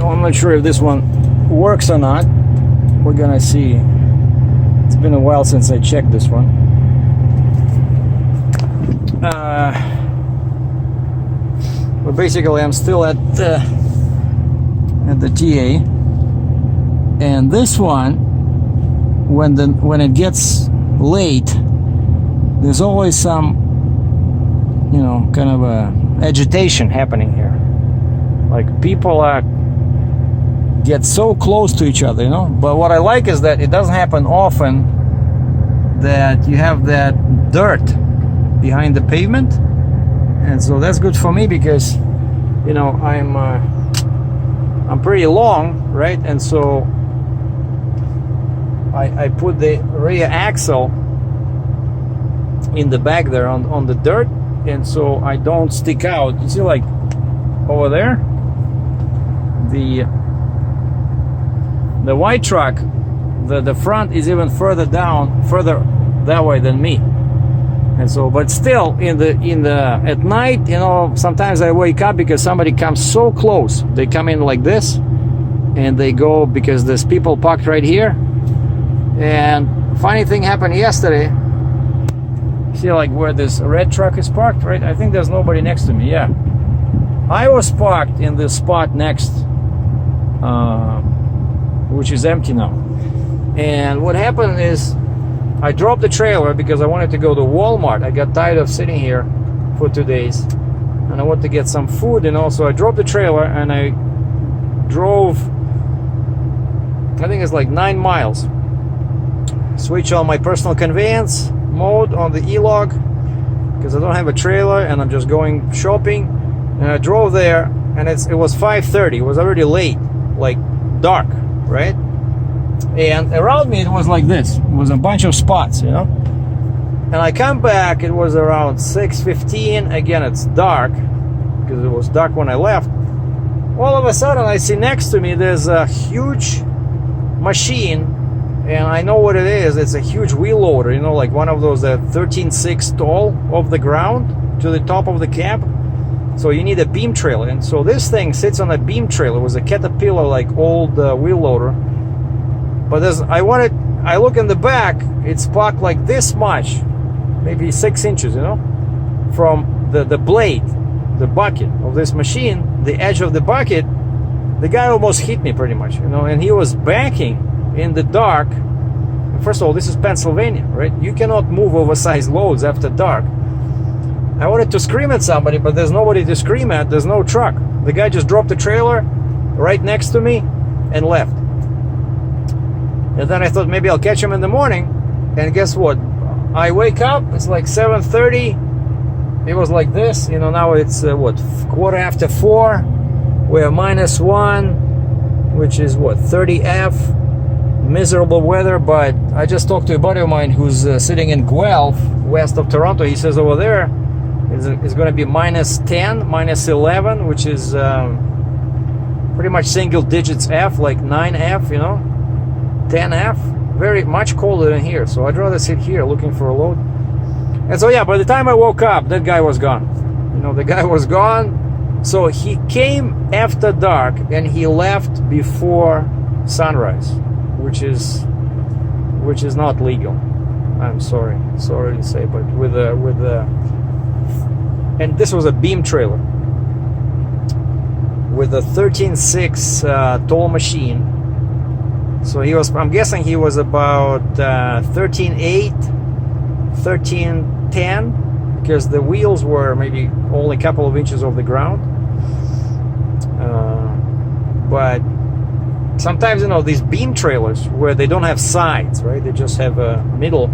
I'm not sure if this one works or not. We're gonna see. It's been a while since I checked this one. But basically I'm still at the TA, and this one, when it gets late, there's always some, you know, kind of a agitation happening here. Like people get so close to each other, you know. But what I like is that it doesn't happen often that you have that dirt behind the pavement, and so that's good for me because, you know, I'm pretty long, right? And so I put the rear axle in the back there on the dirt, and so I don't stick out. You see, like over there, the white truck, the front is even further that way than me. And so, but still, at night, you know, sometimes I wake up because somebody comes so close. They come in like this, and they go, because there's people parked right here. And funny thing happened yesterday. See, like where this red truck is parked, right? I think there's nobody next to me. Yeah, I was parked in this spot next, which is empty now. And what happened is, I dropped the trailer because I wanted to go to Walmart. I got tired of sitting here for 2 days, and I wanted to get some food. And also I dropped the trailer and I drove, I think it's like 9 miles. Switch on my personal conveyance mode on the E-Log because I don't have a trailer and I'm just going shopping. And I drove there, and it was 5:30. It was already late, like dark, right? And around me it was like this. It was a bunch of spots, you know. And I come back, it was around 6:15. Again, it's dark because it was dark when I left. All of a sudden I see next to me there's a huge machine, and I know what it is. It's a huge wheel loader, you know, like one of those 13.6 tall off the ground to the top of the cab. So you need a beam trailer, and so this thing sits on a beam trailer. It was a Caterpillar, like old wheel loader. But I look in the back, it's parked like this much, maybe 6 inches, you know, from the blade, the bucket of this machine, the edge of the bucket. The guy almost hit me pretty much, you know, and he was backing in the dark. First of all, this is Pennsylvania, right? You cannot move oversized loads after dark. I wanted to scream at somebody, but there's nobody to scream at. There's no truck. The guy just dropped the trailer right next to me and left. And then I thought maybe I'll catch him in the morning. And guess what? I wake up, it's like 7:30. It was like this. You know, now it's what, 4:15. We're -1, which is what, 30 F. Miserable weather. But I just talked to a buddy of mine who's sitting in Guelph, west of Toronto. He says over there it's going to be -10, -11, which is pretty much single digits F, like 9 F, you know. 10 F, very much colder than here. So I'd rather sit here looking for a load. And so yeah, by the time I woke up, that guy was gone. You know, the guy was gone. So he came after dark and he left before sunrise, which is not legal. I'm sorry to say, but and this was a beam trailer with a 13.6 tall machine. So he was, I'm guessing he was about 13.8, 13.10, because the wheels were maybe only a couple of inches off the ground. But sometimes, you know, these beam trailers where they don't have sides, right? They just have a middle.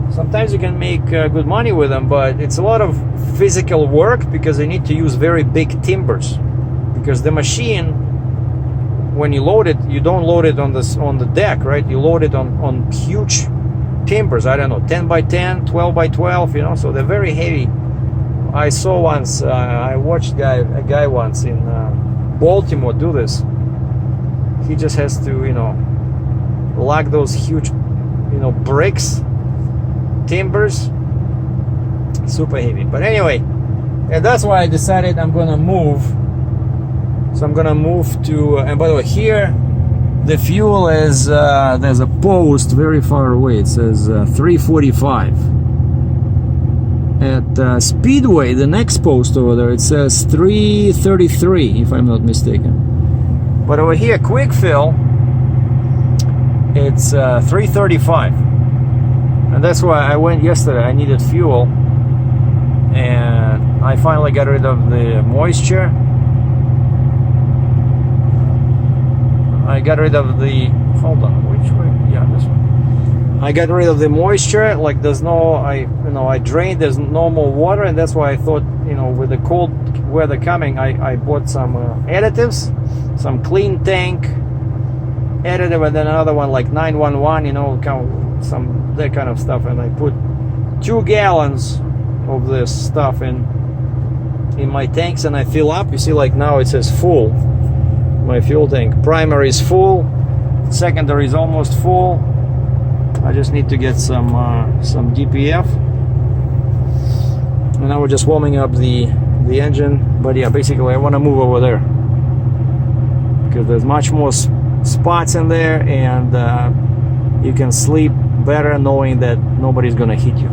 Sometimes you can make good money with them, but it's a lot of physical work because they need to use very big timbers. Because the machine, when you load it, you don't load it on the deck, right? You load it on huge timbers. I don't know, 10 by 10, 12 by 12, you know. So they're very heavy. I saw once, I watched a guy once in Baltimore do this. He just has to, you know, lug those huge, you know, bricks, timbers, super heavy. But anyway, and that's why I decided I'm gonna move So I'm gonna move to, and by the way, here the fuel is, there's a post very far away. It says 345. At Speedway, the next post over there, it says 333, if I'm not mistaken. But over here, quick fill, it's 335. And that's why I went yesterday. I needed fuel, and I finally got rid of the moisture. I got rid of the, hold on, which way? Yeah, this one. I got rid of the moisture, like there's no, I drained, there's no more water, and that's why I thought, with the cold weather coming, I bought some additives, some clean tank additive, and then another one like 911, some that kind of stuff, and I put 2 gallons of this stuff in my tanks, and I fill up. You see, like now it says full. My fuel tank primary is full, secondary is almost full. I just need to get some DPF, and now we're just warming up the engine. But yeah, basically I want to move over there because there's much more spots in there, and you can sleep better knowing that nobody's gonna hit you.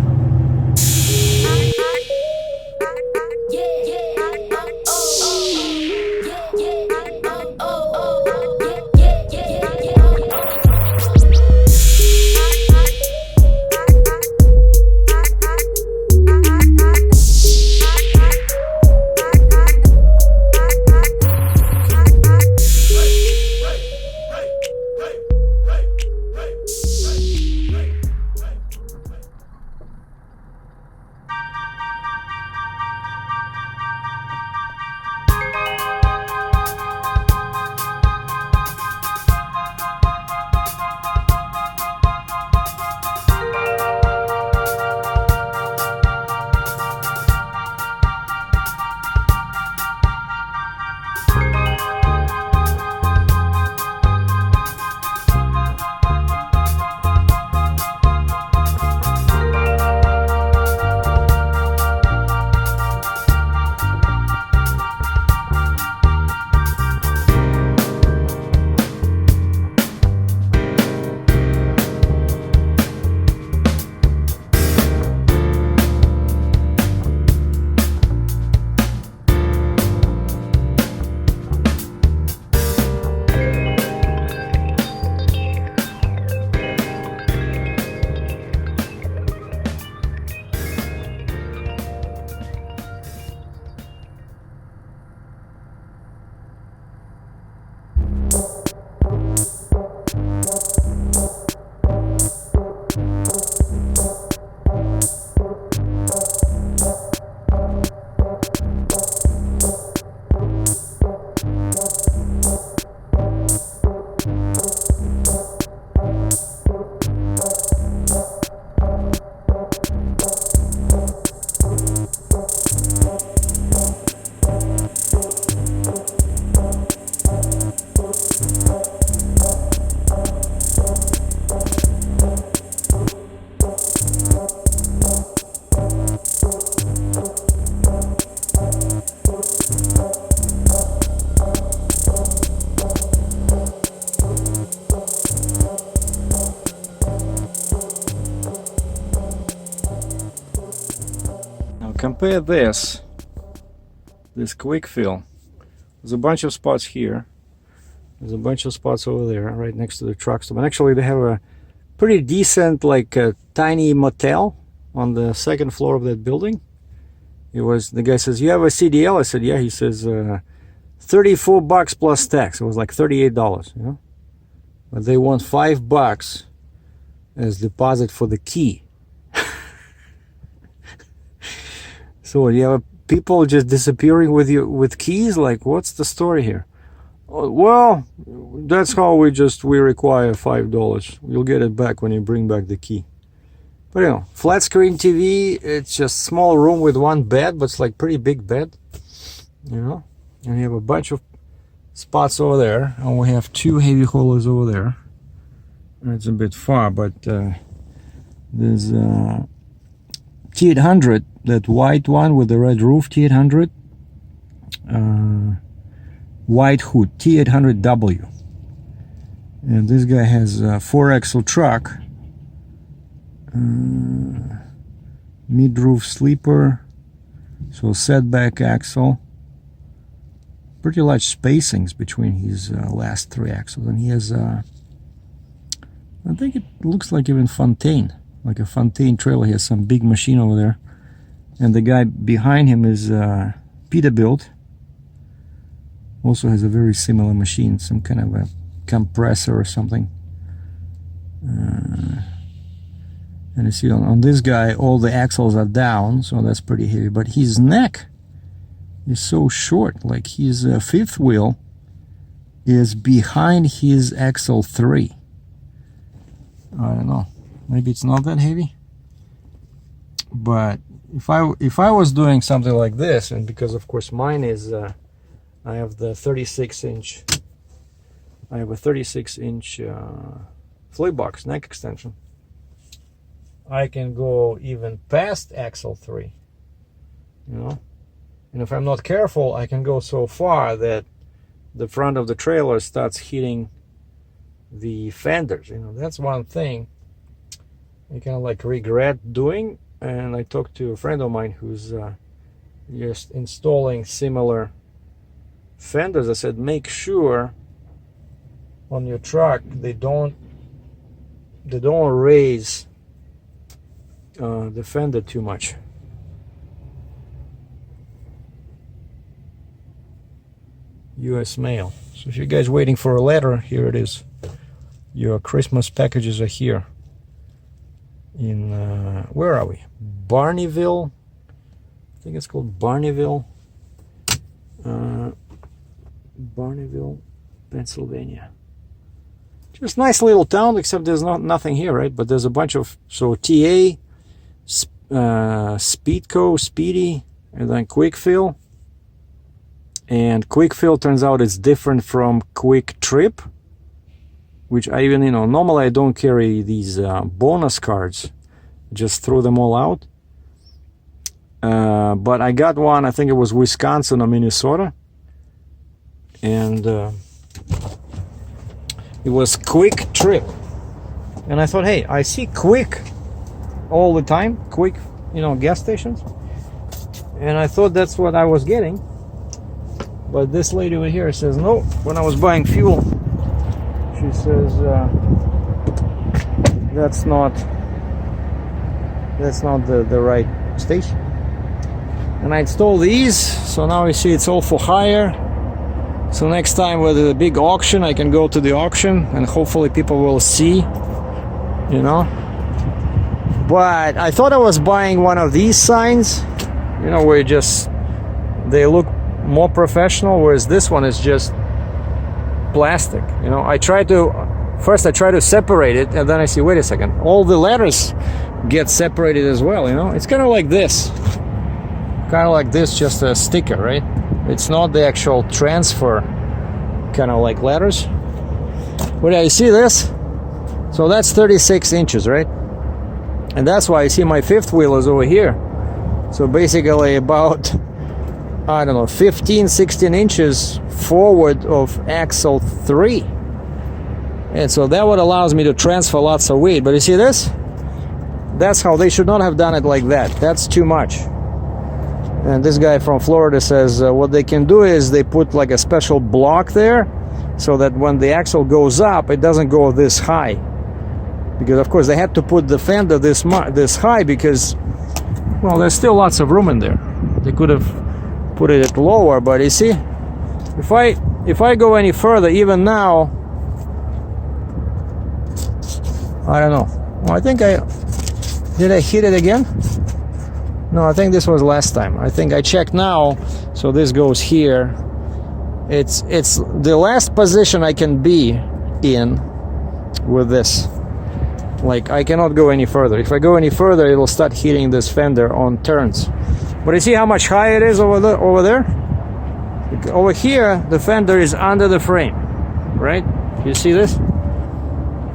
Compare this quick fill. There's a bunch of spots here. There's a bunch of spots over there, right next to the truck stop. And actually, they have a pretty decent, like a tiny motel on the second floor of that building. The guy says, "You have a CDL?" I said, "Yeah." He says, $34 plus tax. It was like $38, But they want $5 as deposit for the key. So you have people just disappearing with keys? Like, what's the story here? Well, that's how we require $5. You'll get it back when you bring back the key. But flat screen TV, it's just small room with one bed, but it's like pretty big bed, and you have a bunch of spots over there, and we have 2 heavy haulers over there. It's a bit far, but there's T800, that white one with the red roof, T800. wide hood, T800W. And this guy has a 4-axle truck, mid-roof sleeper, so setback axle, pretty large spacings between his last 3 axles, and he has I think it looks like even Fontaine, like a Fontaine trailer. He has some big machine over there, and the guy behind him is Peterbilt, also has a very similar machine, some kind of a compressor or something. And you see on this guy all the axles are down, so that's pretty heavy, but his neck is so short, like his fifth wheel is behind his axle 3. I don't know, maybe it's not that heavy, but if I was doing something like this, and because of course mine is I have the 36-inch, I have a 36-inch flip box neck extension, I can go even past axle 3, you know, and if I'm not careful, I can go so far that the front of the trailer starts hitting the fenders. You know, that's one thing I kind of like regret doing. And I talked to a friend of mine who's just installing similar fenders. I said, make sure on your truck they don't raise the fender too much. US mail. So if you guys waiting for a letter, here it is. Your Christmas packages are here. In where are we? Barkeyville. I think it's called Barkeyville. Barkeyville, Pennsylvania. Just nice little town, except there's nothing here, right? But there's a bunch of, so TA, Speedco, Speedy, and then Quickfill. And Quickfill turns out it's different from Quick Trip, which I even, you know, normally I don't carry these bonus cards, just throw them all out. But I got one, I think it was Wisconsin or Minnesota, and it was Quick Trip. And I thought, hey, I see Quick all the time, Quick, you know, gas stations, and I thought that's what I was getting. But this lady over here says, no, when I was buying fuel, she says, that's not the right station. And I installed these, so now you see it's all for hire. So next time with a big auction, I can go to the auction and hopefully people will see, you know. But I thought I was buying one of these signs, you know, where they look more professional, whereas this one is just plastic. You know, I try to separate it, and then I see, wait a second, all the letters get separated as well. You know, it's kind of like this, just a sticker, right? It's not the actual transfer kind of like letters. But yeah, you see this? So that's 36 inches, right? And that's why I see my fifth wheel is over here. So basically about, I don't know, 15, 16 inches forward of axle 3. And so that what allows me to transfer lots of weight. But you see this? That's how they should not have done it like that. That's too much. And this guy from Florida says what they can do is they put like a special block there so that when the axle goes up, it doesn't go this high. Because of course they had to put the fender this high because, well, there's still lots of room in there. They could have put it at lower, but you see, if I go any further, even now, I don't know. Well, I think did I hit it again? No, I think this was last time. I think I checked now, so this goes here. It's the last position I can be in with this. Like, I cannot go any further. If I go any further, it'll start hitting this fender on turns. But you see how much higher it is over there? Over here, the fender is under the frame, right? You see this?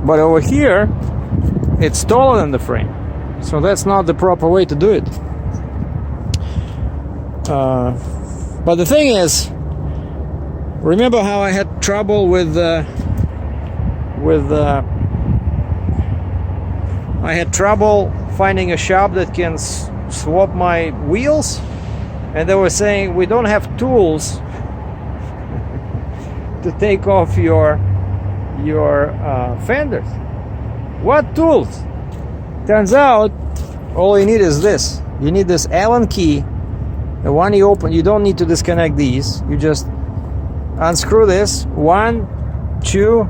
But over here, it's taller than the frame. So that's not the proper way to do it. But the thing is, Remember how I had trouble with I had trouble finding a shop that can swap my wheels, and they were saying we don't have tools to take off your fenders. What tools? Turns out all you need is this. You need this Allen key. The one you open, you don't need to disconnect these. You just unscrew this. 1, 2,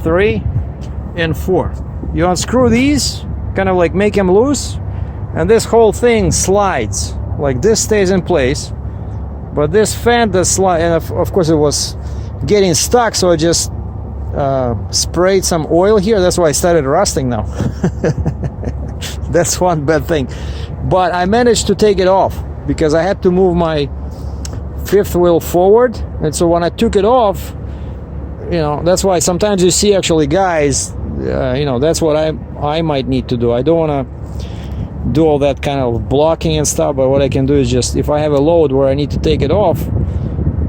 3, and 4. You unscrew these, kind of like make them loose, and this whole thing slides. Like this stays in place, but this fender slide, and of course it was getting stuck, so I just sprayed some oil here. That's why I started rusting now. That's one bad thing, but I managed to take it off because I had to move my fifth wheel forward, and so when I took it off, you know, that's why sometimes you see actually guys, you know, that's what I might need to do. I don't want to do all that kind of blocking and stuff, but what I can do is just, if I have a load where I need to take it off,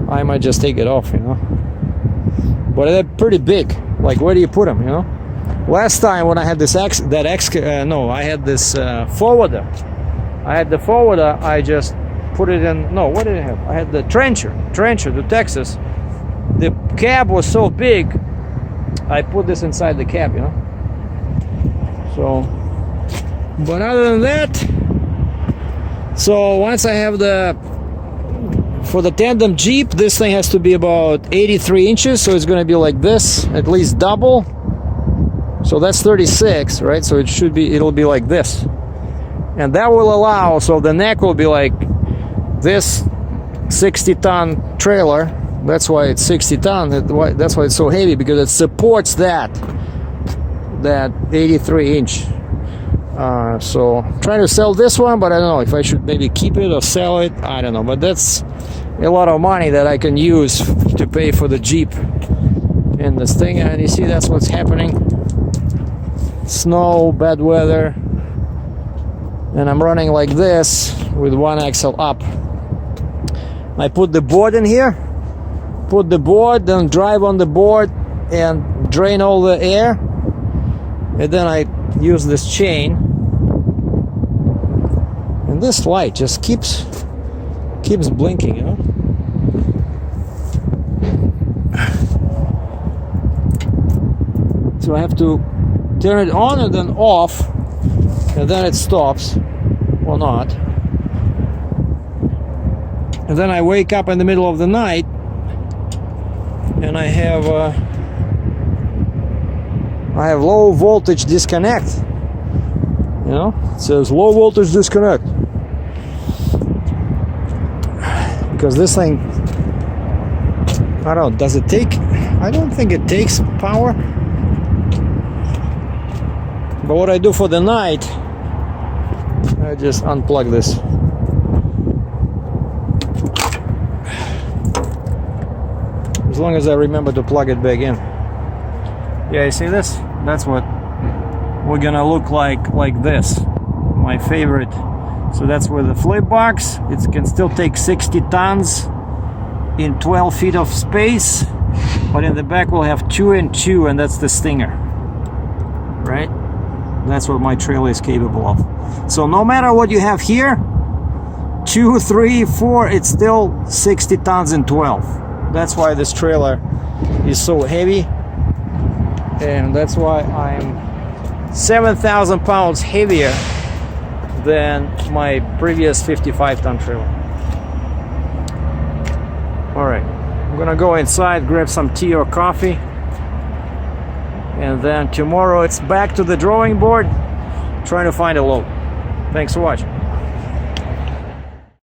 I might just take it off, you know. But they're pretty big. Like, where do you put them, you know? Last time when I had this I had this forwarder. I had the forwarder. I just put it in. No, what did I have? I had the trencher to Texas. The cab was so big, I put this inside the cab, you know. So, but other than that, so once I have for the tandem Jeep, this thing has to be about 83 inches, so it's going to be like this, at least double. So that's 36, right? So it'll be like this, and that will allow, so the neck will be like this 60-ton trailer. That's why it's 60 ton. That's why it's so heavy, because it supports that 83 inch. So I'm trying to sell this one, but I don't know if I should maybe keep it or sell it. I don't know, but that's a lot of money that I can use to pay for the Jeep in this thing. And you see, that's what's happening. Snow, bad weather, and I'm running like this with one axle up. I put the board in here, put the board, then drive on the board and drain all the air, and then I use this chain, and this light just keeps blinking, you know. So I have to turn it on and then off, and then it stops or not. And then I wake up in the middle of the night and I have low voltage disconnect. You know, it says low voltage disconnect, because this thing, I don't know, does it take? I don't think it takes power. But what I do for the night, I just unplug this. As long as I remember to plug it back in. Yeah, you see this? That's what we're gonna look like this. My favorite. So that's where the flip box, it can still take 60 tons in 12 feet of space, but in the back we'll have 2 and 2, and that's the Stinger, right? That's what my trailer is capable of. So no matter what you have here, 2, 3, 4, it's still 60 tons in 12. That's why this trailer is so heavy, and that's why I'm 7,000 pounds heavier than my previous 55-ton trailer. Alright, I'm gonna go inside, grab some tea or coffee, and then tomorrow it's back to the drawing board, trying to find a load. Thanks for watching.